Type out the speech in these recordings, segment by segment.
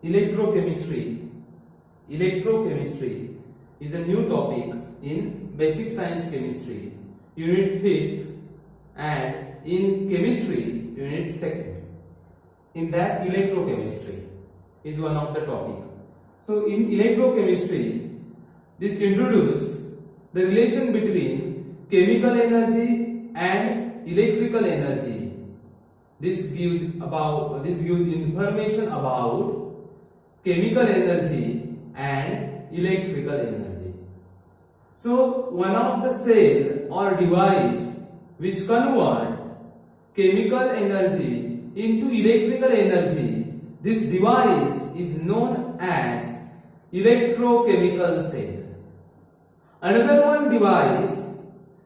electrochemistry. Electrochemistry is a new topic in basic science chemistry, unit 5th, and in chemistry, unit 2nd. In that, electrochemistry is one of the topic. So in electrochemistry, this introduces the relation between chemical energy and electrical energy. This gives information about chemical energy and electrical energy. So one of the cell or device which convert chemical energy into electrical energy, this device is known as electrochemical cell. Another one device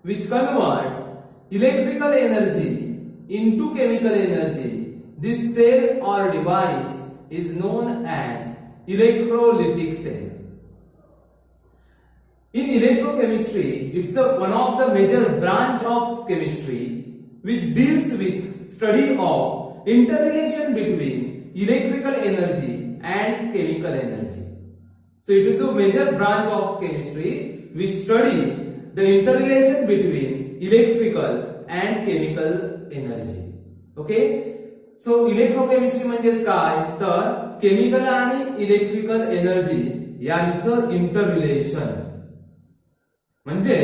which convert electrical energy into chemical energy, this cell or device is known as electrolytic cell. In electrochemistry, it's one of the major branch of chemistry which deals with study of interrelation between electrical energy and chemical energy. So it is a major branch of chemistry which study the interrelation between electrical and chemical energy. Okay? So electrochemistry म्हणजेच काय तर chemical आणि electrical energy यांचं इंटररिलेशन. म्हणजे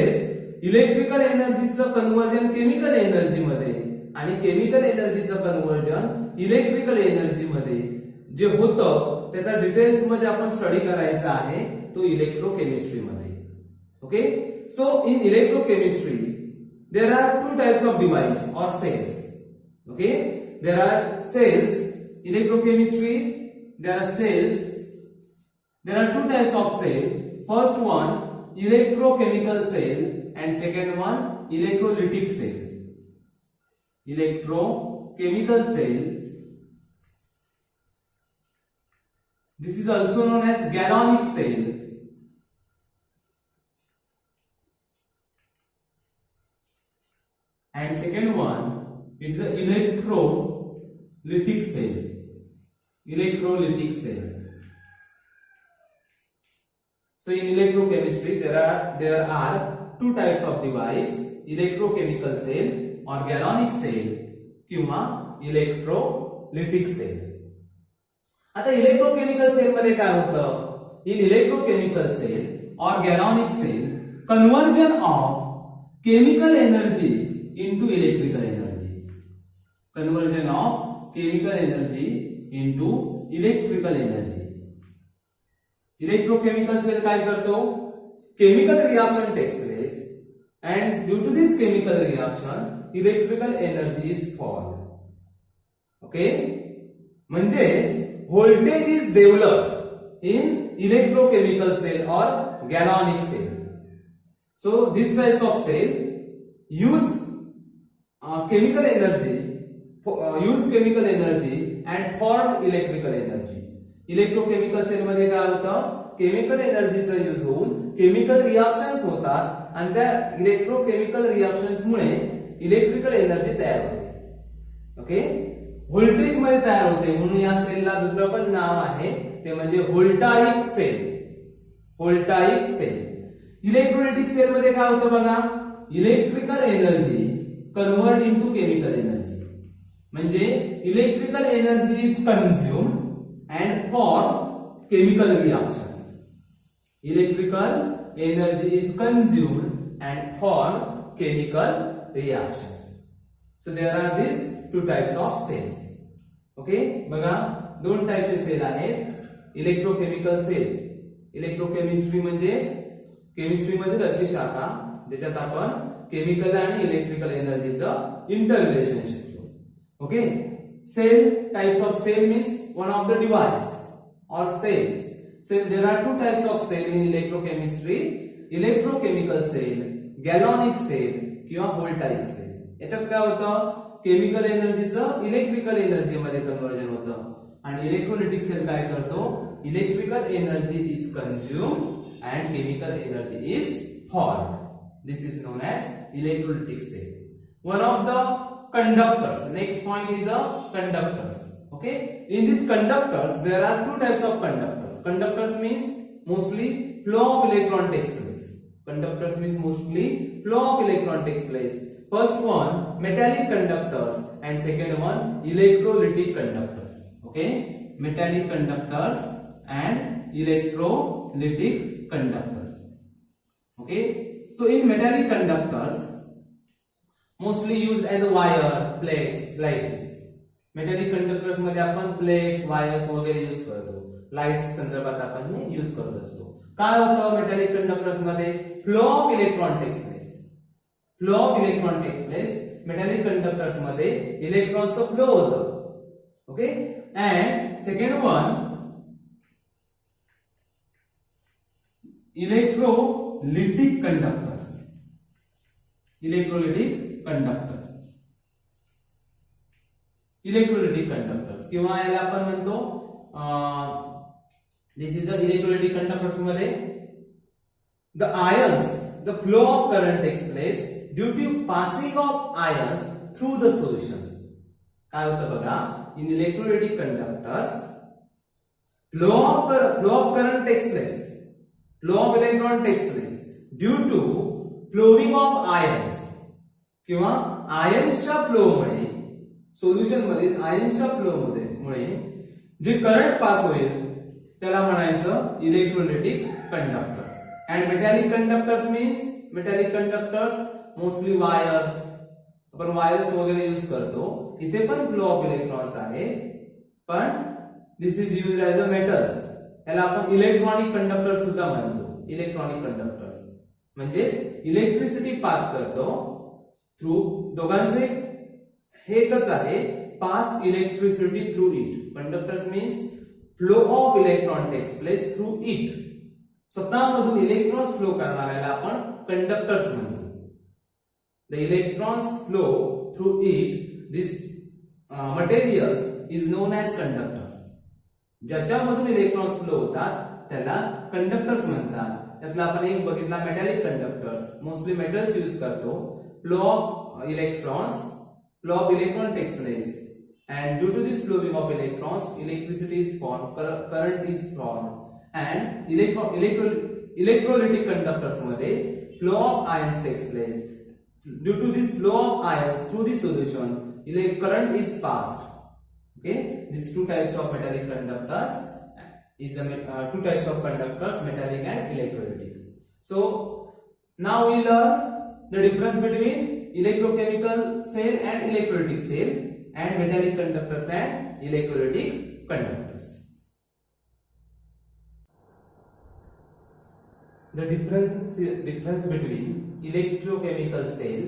electrical एनर्जीचं conversion chemical energy मध्ये आणि chemical एनर्जीचं conversion electrical energy मध्ये जे होतं त्याचा डिटेल्स मध्ये आपण स्टडी करायचा आहे तो इलेक्ट्रोकेमिस्ट्री मध्ये. Okay, so in electrochemistry there are two types of device or cells. Okay, there are cells. Electrochemistry there are cells. There are two types of cell. First one electrochemical cell and second one electrolytic cell. Electrochemical cell, this is also known as galvanic cell. And second one is the electrolytic cell. Electrolytic cell. So in electrochemistry there are two types of device, electrochemical cell or galvanic cell किंवा electrolytic cell. आता electrochemical cell मध्ये काय होतं? In electrochemical cell or galvanic cell, conversion of chemical energy into electrical energy. Conversion of chemical energy into electrical energy. Electrochemical cell काय करतो? Chemical reaction takes place and due to this chemical reaction electrical energy is formed. Okay, म्हणजे voltage is developed in electrochemical cell or galvanic cell. So these types of cell use chemical energy and form electrical energy. Electrochemical cell मध्ये काय होतं? Chemical एनर्जीचा use होऊन chemical reactions होतात आणि त्या electrochemical reactions मुळे इलेक्ट्रिकल एनर्जी तयार होते. ओके, व्होल्टेज मध्ये तयार होते म्हणून या सेलला दुसरं पण नाव आहे ते म्हणजे voltaic cell. Voltaic cell. Electrolytic cell मध्ये काय होतं बघा? Electrical energy convert into chemical energy. म्हणजे electrical energy is consumed and form chemical reactions. Electrical energy is consumed and form chemical reactions. So there are these two types of cells. Okay, बघा दोन टाइपचे cell आहेत. Electrochemical cell. Electrochemistry म्हणजे chemistry मधील अशी शाखा ज्याच्यात आपण केमिकल आणि इलेक्ट्रिकल एनर्जीचं इंटररिलेशन शिकतो. Okay, cell types of cell means one of the device or cells. Cell, there are two types of cell in electrochemistry: electrochemical cell, galvanic cell किंवा voltaic cell. याच्यात काय होतं? केमिकल एनर्जीचं इलेक्ट्रिकल एनर्जी मध्ये conversion होतं आणि electrolytic cell काय करतो? Electrical energy is consumed and chemical energy is formed. This is known as electrolytic cell. One of the conductors. Next point is conductors. Okay, in these conductors there are two types of conductors. Conductors means mostly flow of electron takes place. Conductors means mostly flow of electron takes place. First one metallic conductors and second one electrolytic conductors. Okay, metallic conductors and electrolytic conductors. Okay, so in metallic conductors mostly used as a wire, plates like this. Metallic conductors मध्ये आपण plates, wires वगैरे use करतो. Lights संदर्भात आपण हे use करत असतो. काय होतं मेटॅलिक कंडक्टर्स मध्ये flow of electron takes place. Flow of electron takes place. Metallic conductors मध्ये इलेक्ट्रॉनचं फ्लो होतं. Okay, and second one electrolytic conductors. Electrolytic conductors. Electrolytic conductors किंवा याला आपण म्हणतो this is the electrolytic conductors मध्ये the ions, the flow of current takes place due to passing of ions through the solutions. काय होतं बघा, in electrolytic conductors flow of current takes place, flow of electron takes place due to flowing of ions किंवा आयन्सच्या flow मुळे solution मधील आयन्सच्या flow मुळे जे current pass होईल त्याला म्हणायचं electrolytic conductors. And metallic conductors means metallic conductors mostly wires, आपण wires वगैरे use करतो. इथे पण फ्लो ऑफ इलेक्ट्रॉन्स आहे, पण this is used as a metals. याला आपण इलेक्ट्रॉनिक कंडक्टर सुद्धा म्हणतो. इलेक्ट्रॉनिक कंडक्टर्स म्हणजे इलेक्ट्रिसिटी पास करतो थ्रू, दोघांचे हे एकच आहे, pass electricity through it. Conductors means flow of electron takes place through it. स्वतःमधून इलेक्ट्रॉन्स फ्लो करणाऱ्याला आपण कंडक्टर्स म्हणतो. The electrons flow through it this materials is known as conductors. ज्याच्यामधून इलेक्ट्रॉन्स फ्लो होतात त्याला कंडक्टर्स म्हणतात. त्यातला आपण एक बघितला metallic conductors, mostly metals use करतो. Flow of electrons, flow of electron takes place, and due to this flowing of electrons electricity is formed, current is formed. And electrolytic conductors मध्ये flow of ions takes place. Due to this flow of ions through the solution current is passed. Okay, these two types of metallic conductors is two types of conductors, metallic and electrolytic. So now we learn the difference between electrochemical cell and electrolytic cell, and metallic conductors and electrolytic conductors. The difference between electrochemical cell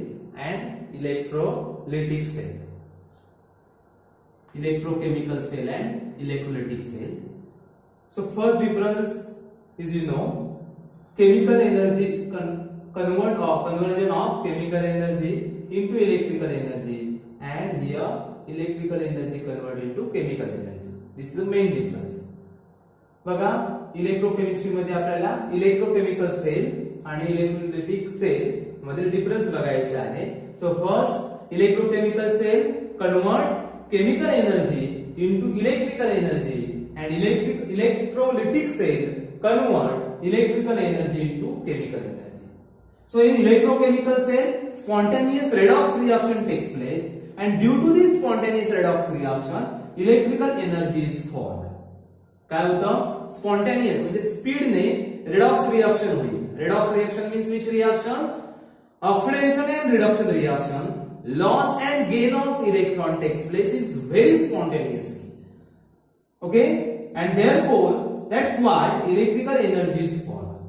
and electrolytic cell. Electrochemical cell and electrolytic cell. So first difference is chemical energy conversion of chemical energy into electrical energy, and here electrical energy converted into chemical energy. This is the main difference. बघा, electrochemistry मध्ये आपल्याला electrochemical cell आणि electrolytic cell मधील difference बघायचा आहे. So first electrochemical cell convert chemical energy into electrical energy, and electrolytic cell convert electrical energy into chemical energy. So in electrochemical cell, spontaneous redox reaction takes place, and due to this spontaneous redox reaction, electrical energy is formed. काय होतं? Spontaneous म्हणजे स्पीडने redox reaction होईल. Redox reaction means which reaction? Oxidation and reduction reaction. Loss and gain of electron takes place is very spontaneously. Okay, and therefore that's why electrical energy is formed.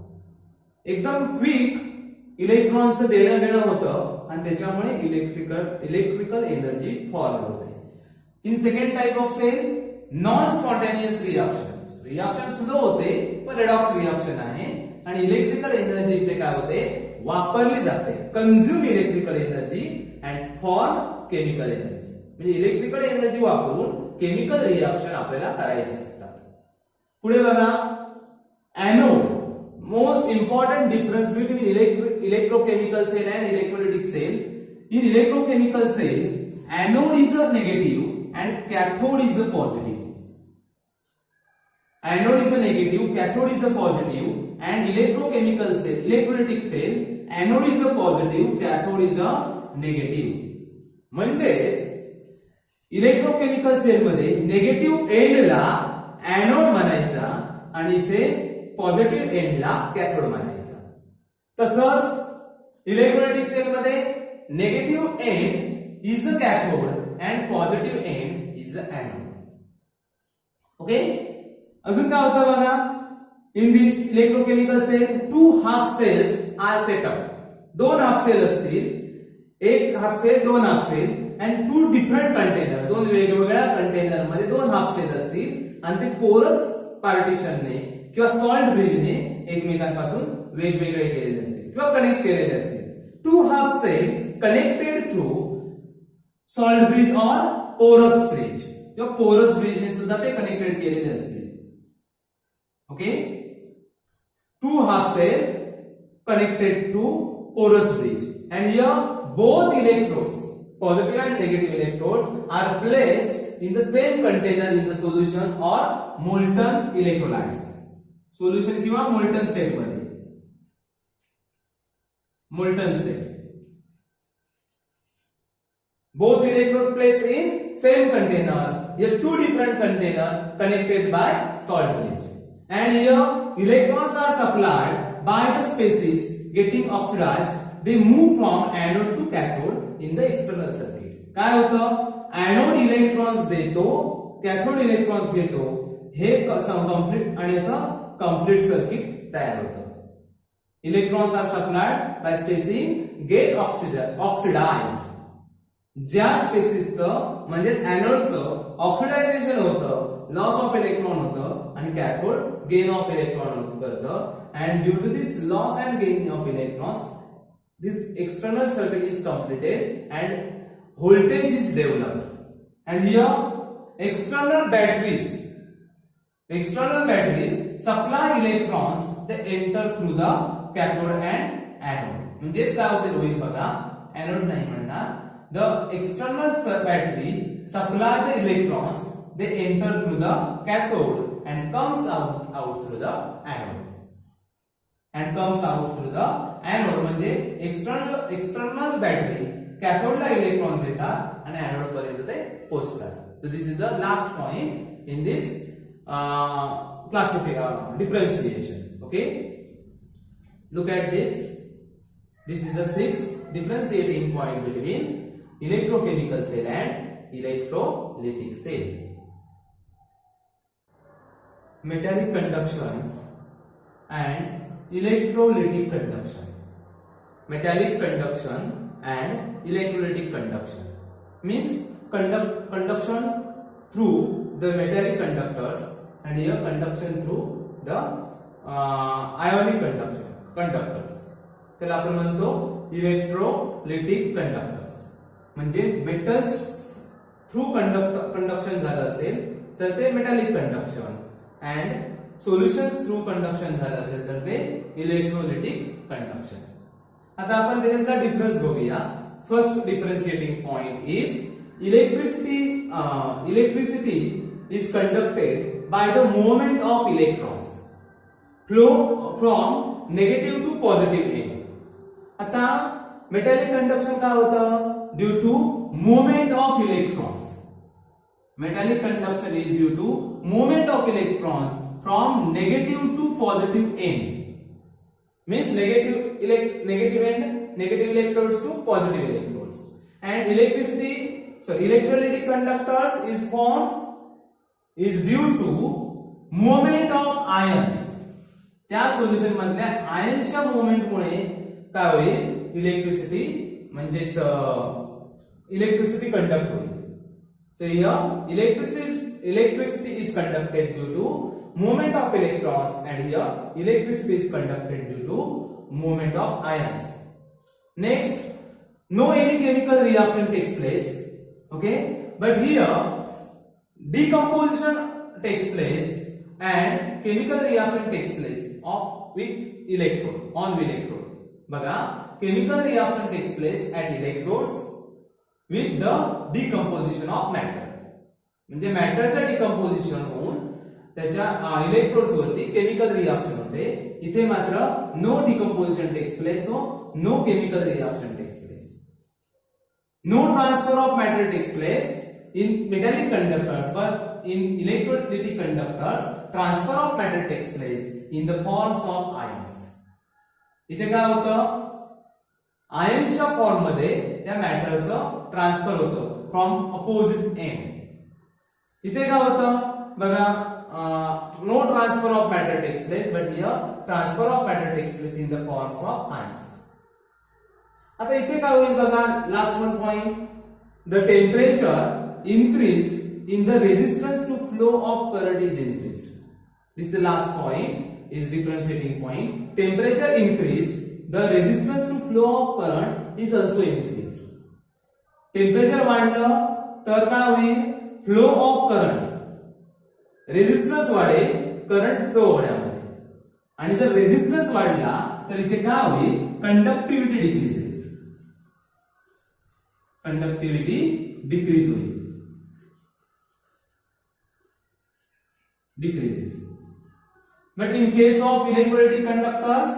एकदम quick इलेक्ट्रॉनचं देणं घेणं होतं आणि त्याच्यामुळे electrical energy form होते. In second type of cell non spontaneous reaction slow होते पण रेडॉक्स रिएक्शन आहे, आणि इलेक्ट्रिकल एनर्जी इथे काय होते, वापरली जाते. Consume electrical energy and form chemical energy. म्हणजे इलेक्ट्रिकल एनर्जी वापरून केमिकल रिएक्शन आपल्याला करायचे असतात. पुढे बघा, anode. Most important difference between electrochemical cell and electrolytic cell. In electrochemical cell, anode is a negative and cathode is a positive. Anode is a negative, cathode is a positive, and electrochemical cell, electrolytic cell, anode is a positive, cathode is a negative. म्हणजेच electrochemical cell मध्ये negative एंडला anode म्हणायचा आणि इथे positive एंडला cathode म्हणायचा. तसंच electrolytic cell मध्ये negative end is a cathode and positive end is a anode. Okay, अजून काय होतं बघा, in this electrochemical cell 2 half cells are set up. 2 half cell असतील, एक half cell, 2 half cell and 2 different container, 2 वेगवेगळ्या container मध्ये 2 half cell असतील आणि ते पोरस पार्टिशनने किंवा सॉल्ट ब्रिजने एकमेकांपासून वेगवेगळे केलेले असतील किंवा कनेक्ट केलेले असतील. 2 half cell connected through salt bridge or porous bridge किंवा पोरस ब्रिजने सुद्धा ते कनेक्टेड केलेले असतील. Okay, 2 half cell connected to porous bridge, and here both electrodes, positive and negative electrodes, are placed in the same container in the solution or molten electrolytes. Solution किंवा molten state मध्ये, molten state. Both electrodes placed in same container. Here 2 different container connected by salt bridge. And here electrons are supplied by the species getting oxidized. They move from anode to cathode in the external circuit. काय होतं, anode electrons देतो, cathode electrons घेतो, हे complete आणि असं complete circuit तयार होतं. Electrons are supplied by species get oxidized. ज्या स्पेसिसचं म्हणजे एनोडचं ऑक्सिडायझेशन होतं, लॉस ऑफ इलेक्ट्रॉन होतं आणि कॅथोड गेन ऑफ इलेक्ट्रॉन करतं. And due to this loss and gain of electrons, this external circuit is completed and voltage is developed. And here external batteries supply electrons, ते enter through the cathode and anode. म्हणजेच काय होते रोहित बघा, anode नाही म्हणणार, the external battery supply the electrons, they enter through the cathode and comes out through the anode, म्हणजे external battery cathode ला electron देतात आणि एनोड पर्यंत ते पोहोचतात. So this is the last point in this differentiation. Okay, look at this. This is the 6th differentiating point between electrochemical cell and electrolytic cell. Metallic conduction and electrolytic conduction. Metallic conduction and electrolytic conduction means conduction through the metallic conductors, and here conduction through the ionic conductors. त्याला आपण म्हणतो electrolytic conductors. म्हणजे metals through conduction झालं असेल तर ते metallic conduction, and solutions through conduction झालं असेल तर ते इलेक्ट्रोलिटिक कंडक्शन. आता आपण त्याच्यातला डिफरन्स बघूया. First differentiating point is electricity is conducted by the movement of electrons flow from negative to positive end. आता मेटॅलिक कंडक्शन काय होतं, due to movement of electrons. Metallic conduction is due to movement of electrons from negative to positive end. Means negative end, negative electrodes to positive electrodes. And electrolytic conductors is due to movement of ions. त्या solution मधल्या आयन्सच्या movement मुळे काय होईल, electricity conduct होईल. So here electricity is conducted due to movement of electrons, and here electricity is conducted due to movement of ions. Next, no any chemical reaction takes place, okay, but here decomposition takes place and chemical reaction takes place with electrode. बघा, chemical reaction takes place at electrodes with the decomposition of matter. म्हणजे मॅटरचं decomposition होऊन त्याच्या electrodes वरती chemical reaction होते. इथे मात्र no decomposition takes place, so no chemical reaction takes place. No transfer of matter takes place in metallic conductors, but in electrolytic conductors transfer of matter takes place in the forms of ions. इथे काय होतं, आयन्सच्या form मध्ये त्या मॅटरचं transfer होतं from opposite end. इथे काय होतं बघा, no transfer of matter takes place, but here transfer of matter takes place in the forms of ions. आता इथे काय होईल बघा, last one point, the temperature increased in the resistance to flow of current is increased. This is the last point, is differentiating point. Temperature increased, the resistance to flow of current is also increased. Temperature वाढलं तर काय होईल, flow of current, resistance वाढेल current flow होण्यामध्ये. आणि जर resistance वाढला तर इथे काय होईल, कंडक्टिव्हिटी डिक्रीजेस, कंडक्टिव्हिटी डिक्रीज होईल, decreases. But in case of electrolytic conductors,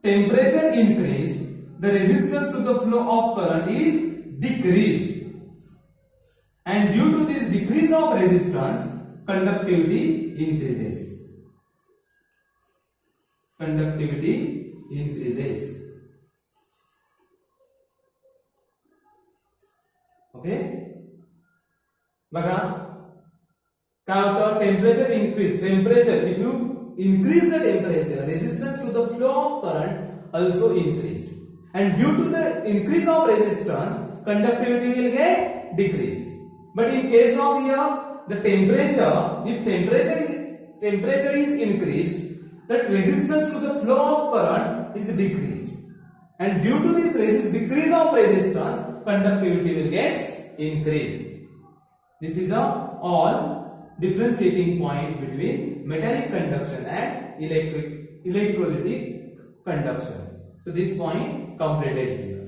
temperature increased, the resistance to the flow of current is decreased, and due to this decrease of resistance, conductivity increases. Conductivity increases. Okay? बघा काय होतं, temperature increase, temperature if you increase the temperature, resistance to the flow of current also increased, and due to the increase of resistance, conductivity will get decreased. But in case of here, the temperature, if temperature is increased, that resistance to the flow of current is decreased, and due to this decrease of resistance, conductivity will get increased. This is a all differentiating point between metallic conduction and electrolytic conduction. So this point completed here.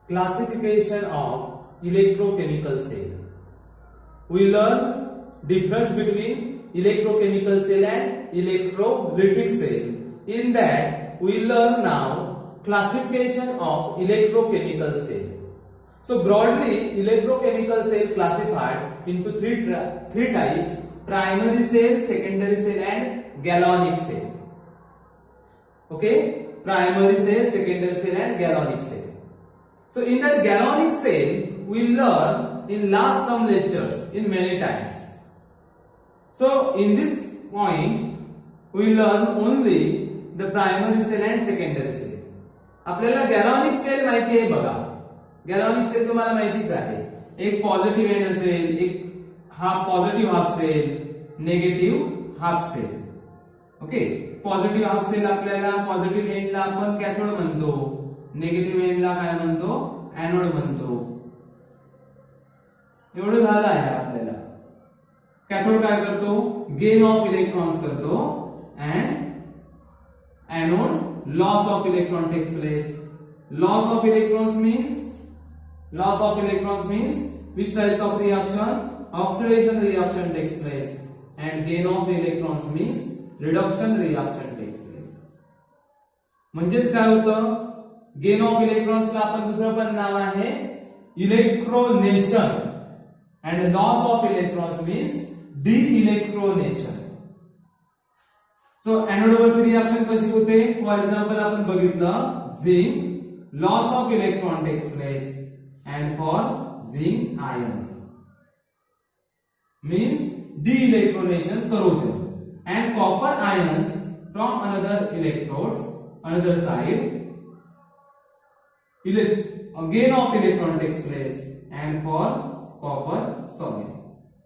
Classification of electrochemical cell. We learn difference between electrochemical cell and electrolytic cell. In that we learn now classification of electrochemical cell. So broadly, electrochemical cell classified into three types: primary cell, secondary cell, and galvanic cell. Okay, primary cell, secondary cell, and galvanic cell. So in that galvanic cell, we learn in last some lectures in many times. So in this point, we learn only the primary cell and secondary cell. आपल्याला galvanic cell माहिती आहे बघा. Galvanic cell तुम्हाला माहितीच आहे, एक positive end असेल, एक positive half cell, negative half cell. Okay, positive half cell आपल्याला पॉझिटिव्ह एंडला आपण कॅथोड म्हणतो, निगेटिव्ह एंडला काय म्हणतो, एनोड म्हणतो. एवढं झालं आहे आपल्याला. कॅथोड काय करतो, गेन ऑफ इलेक्ट्रॉन्स करतो, and anode loss of electron takes place. Loss of electrons means which types of reaction? Oxidation reaction takes place, and gain of electrons means reduction reaction takes place. म्हणजेच काय होतं, gain of इलेक्ट्रॉन्सला आपण दुसरं पण नाव आहे इलेक्ट्रोनेशन, and loss of electrons means de-electronation. So anode वरती reaction कशी होते, फॉर एक्झाम्पल आपण बघितलं zinc, loss of electron takes place, and for zinc ions means de-electronation corrosion, and copper ions from another electrodes, another side, gain of electron takes place, and for copper solid,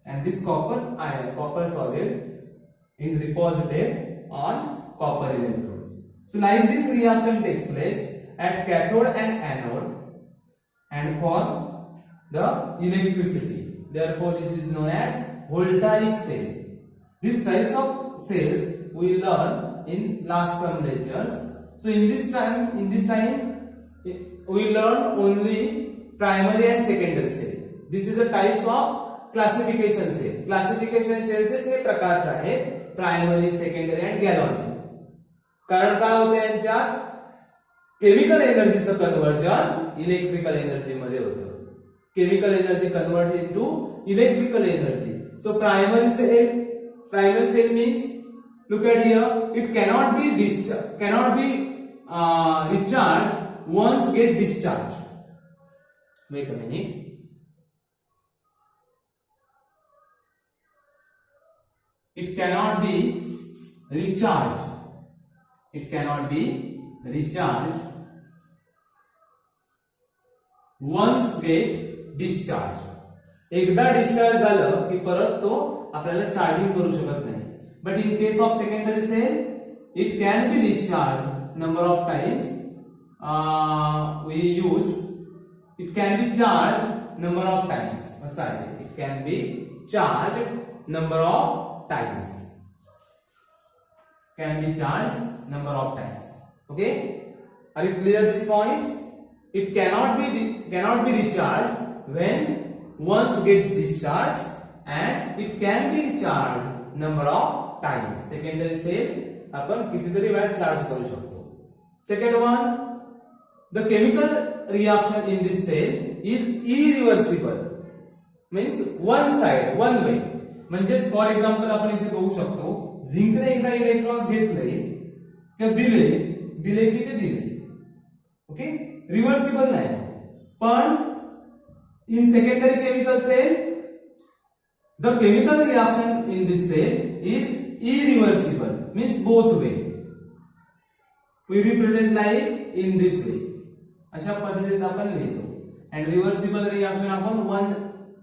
and this copper solid is deposited on copper electrodes. So like this reaction takes place at cathode and anode, and for the electricity, therefore this is known as voltaic cell. These types of cells we learn in last some lectures. So in this time we learn only primary and secondary cell. This is the types of classification cell. Classification cells हे प्रकारच आहेत primary, secondary and गॅलव्हॅनिक. कारण काय होतं यांच्यात chemical एनर्जीचं conversion electrical energy मध्ये होतं. Chemical energy convert into electrical energy. So primary cell means, look at here, it cannot be recharged once get discharged. Wait a minute. It cannot be recharged. It cannot be recharged once get discharged. एकदा discharge झालं की परत तो आपल्याला charging करू शकत नाही. But in case of secondary cell it can be discharge number of times we use. It can be charge number of times. असं आहे, it can be charge number of times. Can be charge number of times. Okay, are you clear this points? It cannot be recharged when once get discharged, and it can be recharged number of times. Secondary cell आपण कितीतरी वेळा charge करू शकतो. Second one, the chemical reaction in this cell is irreversible. Means one side, one way. म्हणजे for example आपण इथे बघू शकतो, झिंकने एकदा इलेक्ट्रॉन्स घेतले किंवा दिले की ते दिले. ओके, रिव्हर्सिबल नाही. पण in secondary chemical cell the chemical reaction in this cell is irreversible. Means both way. We represent like in this way. अशा पद्धतीने आपण लिहितो. अँड रिव्हर्सिबल रिएक्शन आपण वन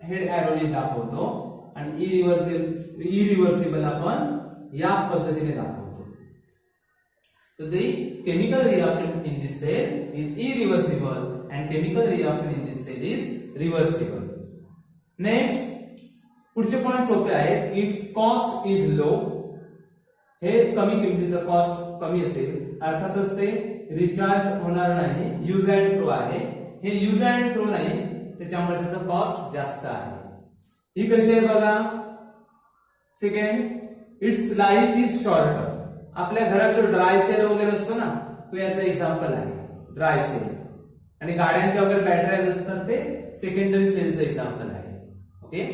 हेड एरोने दाखवतो आणि इरिव्हर्सिबल आपण या पद्धतीने दाखवतो. So the chemical reaction in this cell is irreversible and chemical reaction in this cell is reversible. Next, पुढचे पॉइंट सोपे आहेत. Its cost is low. हे कमी किमतीचं कॉस्ट कमी असेल, अर्थातच ते रिचार्ज होणार नाही. यूज अँड थ्रो आहे. हे यूज अँड थ्रो नाही, त्याच्यामुळे त्याचं कॉस्ट जास्त आहे. ही कशी आहे बघा. Second, it's life is shorter. आपल्या घरात जो ड्राय सेल वगैरे असतो ना, तो याचा एक्झाम्पल आहे, ड्राय सेल. आणि गाड्यांच्या वगैरे बॅटऱ्या असतात ते सेकंडरी सेलचं एक्झाम्पल आहे. ओके,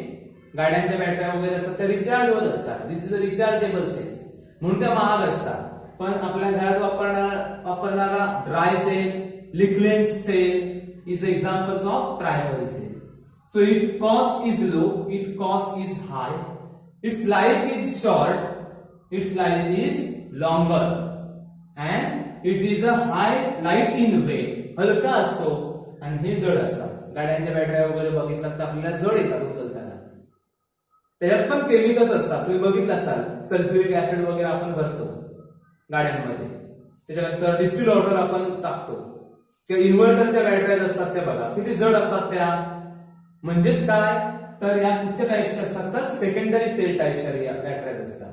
गाड्यांच्या बॅटऱ्या वगैरे असतात त्या रिचार्ज होत असतात. This is a rechargeable cells, म्हणून त्या महाग असतात. पण आपल्या घरात वापरणारा dry cell, liquid cell is examples of primary cell. So it cost is low, it cost is high, its life is short, its life is longer, and it is a light in weight. हलका असतो आणि हे जड असतात. गाड्यांच्या बॅटऱ्या वगैरे बघितलात तर आपल्याला जड येतात उचलताना. त्याच्यात पण केमिकल्स असतात, तुम्ही बघितलं असाल. सल्फ्युरिक ऍसिड वगैरे आपण भरतो गाड्यांमध्ये, त्याच्यानंतर डिस्टिल वॉटर आपण टाकतो. किंवा इन्व्हर्टरच्या बॅटऱ्या असतात त्या बघा किती जड असतात त्या. म्हणजेच काय तर या कुठच्या टाईपच्या असतात तर सेकंडरी सेल टाईपच्या बॅटऱ्या असतात.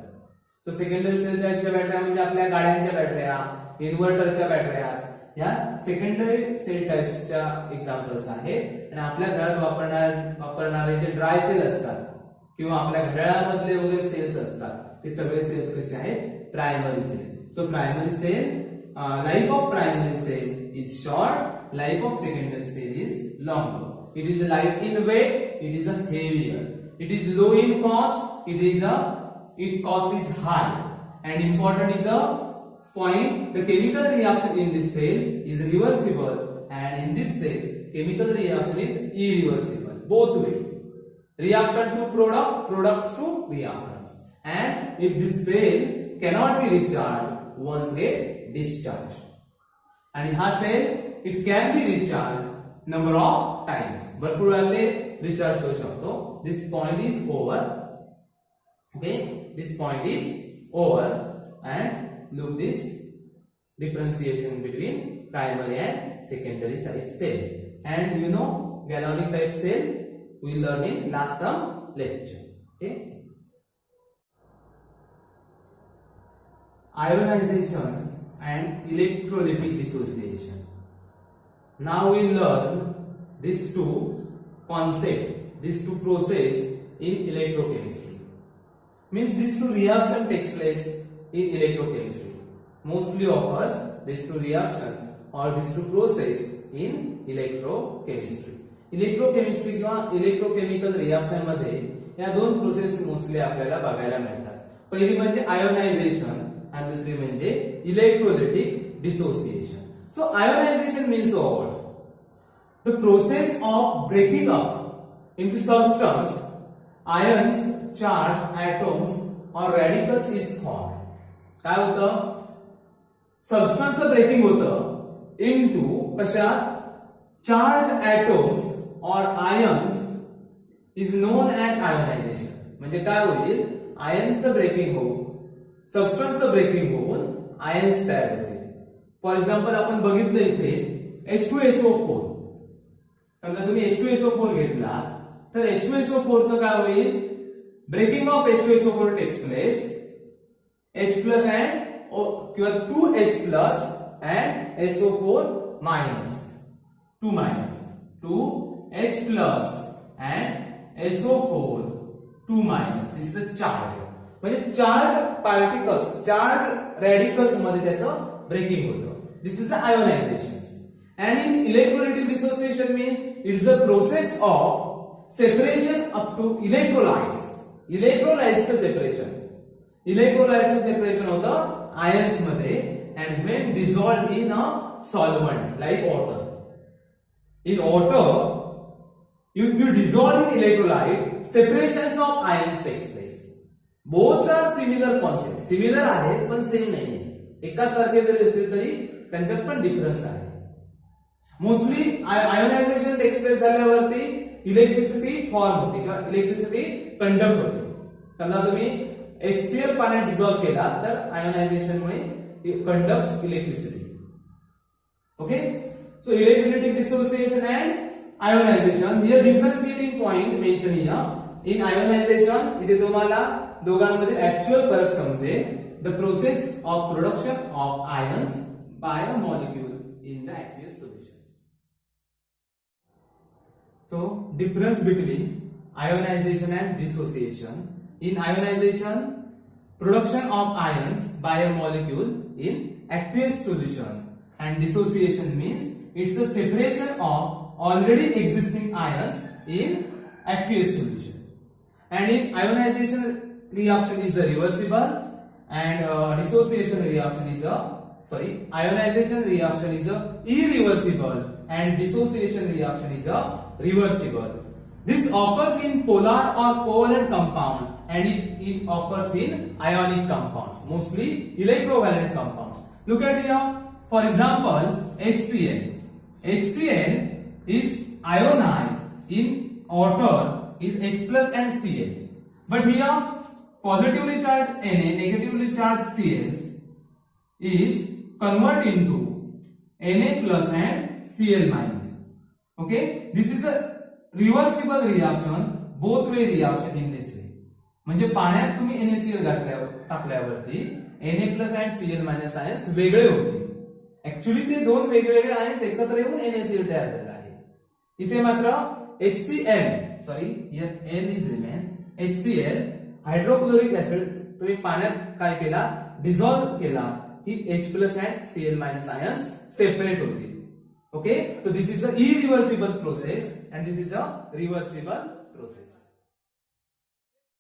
तो सेकंडरी सेल टाईपच्या बॅटऱ्या म्हणजे आपल्या गाड्यांच्या बॅटऱ्या, इन्व्हर्टरच्या बॅटऱ्या, या सेकंडरी सेल टाईप्सच्या एक्झाम्पल्स आहेत. आणि आपल्या घरात वापरणारे जे ड्राय सेल असतात किंवा आपल्या घड्याळामधले वगैरे सेल्स असतात, ते सगळे सेल्स कसे आहेत, primary cell. So primary cell, life of primary cell is short, life of secondary cell is longer. It is light in weight, it is a heavier, it is low in cost, its cost is high, and important is a point, the chemical reaction in this cell is reversible, and in this cell chemical reaction is irreversible, both way. Reactant to product, products to reactants. And if this cell cannot be recharged once get discharged, and ha cell it can be recharged number of times, भरपूर वेळा recharge करू शकतो. This point is over. Okay, this point is over, and look this differentiation between primary and secondary type cell. And you know galvanic type cell we learn in last some lecture. Okay, ionization and electrolytic dissociation. Now we learn these two concept, these two process in electrochemistry. Means these two reaction takes place in electrochemistry. Mostly occurs these two reactions or these two process in electrochemistry. Electrochemistry किंवा electrochemical reaction मध्ये या दोन process mostly आपल्याला बघायला मिळतात. पहिली म्हणजे ionization आणि दुसरी म्हणजे electrolytic dissociation. So ionization means what? The process of breaking up into substance ions, charge, atoms और रॅडिकल्स इज फॉर्म. काय होतं? सबस्टन्सचं ब्रेकिंग होतं इनटू कशात? चार्ज एटॉम्स और ions is known as ionization. म्हणजे काय होईल? आयन्सचं ब्रेकिंग होऊन सबस्टन्सचं ब्रेकिंग होऊन आयन्स तयार होतील. फॉर एक्झाम्पल आपण बघितलं इथे H2SO4. समजा तुम्ही H2SO4 घेतला तर H2SO4 चं काय होईल? Breaking of H2SO4 takes place H plus and किंवा 2H plus and SO4 minus 2H plus and SO4 2 minus. This is the charge. म्हणजे चार्ज पार्टिकल्स, चार्ज रॅडिकल्स मध्ये त्याचं ब्रेकिंग होतं. This is the ionisation. And in electrolytic dissociation means it's the process of separation up to electrolytes. इलेक्ट्रोलाइट्सचं separation, इलेक्ट्रोलाइट्सचं separation होतं ions मध्ये and when dissolved in a solvent like water. In water, if you dissolve in electrolyte, separations of ions takes place. Both are similar concept. Similar आहेत पण same नाहीये. एकाच सारखे जरी असतील तरी त्यांच्यात पण डिफरन्स आहे. मोस्टली आयोनायझेशन टेक्स प्लेस झाल्यावरती इलेक्ट्रिसिटी फॉर्म होते किंवा इलेक्ट्रिसिटी कंडक्ट होते. समजा तुम्ही HCl पाण्यात डिझॉल्व केला तर आयोनायझेशनमुळे conduct electricity. Okay. So electrolytic dissociation and ionization. Here differentiating point mention here. In ionization, इथे तुम्हाला दोघांमध्ये actual फरक समजेल. The process of production of ions by a molecule in the aqueous solutions. So difference between ionization and dissociation. In ionization, production of ions by a molecule in aqueous solution, and dissociation means it's a separation of already existing ions in aqueous solution. And in ionization reaction is a reversible and dissociation reaction is ionization reaction is a irreversible and dissociation reaction is a reversible. This occurs in polar or covalent compounds and it occurs in ionic compounds, mostly electrovalent compounds. Look at here, for example, HCl. HCl is ionized in water is H plus and Cl. But here positively charged Na, negatively charged Cl is converted into Na plus and Cl minus. Okay, this is a reversible reaction, both way reaction in this way. म्हणजे पाण्यात तुम्ही NaCl टाकल्यावरती Na plus and Cl minus ions वेगळे होतील. Actually ते दोन वेगवेगळे ions एकत्र येऊन NaCl तयार झाला आहे. इथे मात्र HCl, N is remain, HCl hydrochloric acid तुम्ही पाण्यात काय केला? डिझॉल्व्ह केला की H plus and Cl minus ions separate होतील. Okay. So this is a irreversible process and this is a reversible process.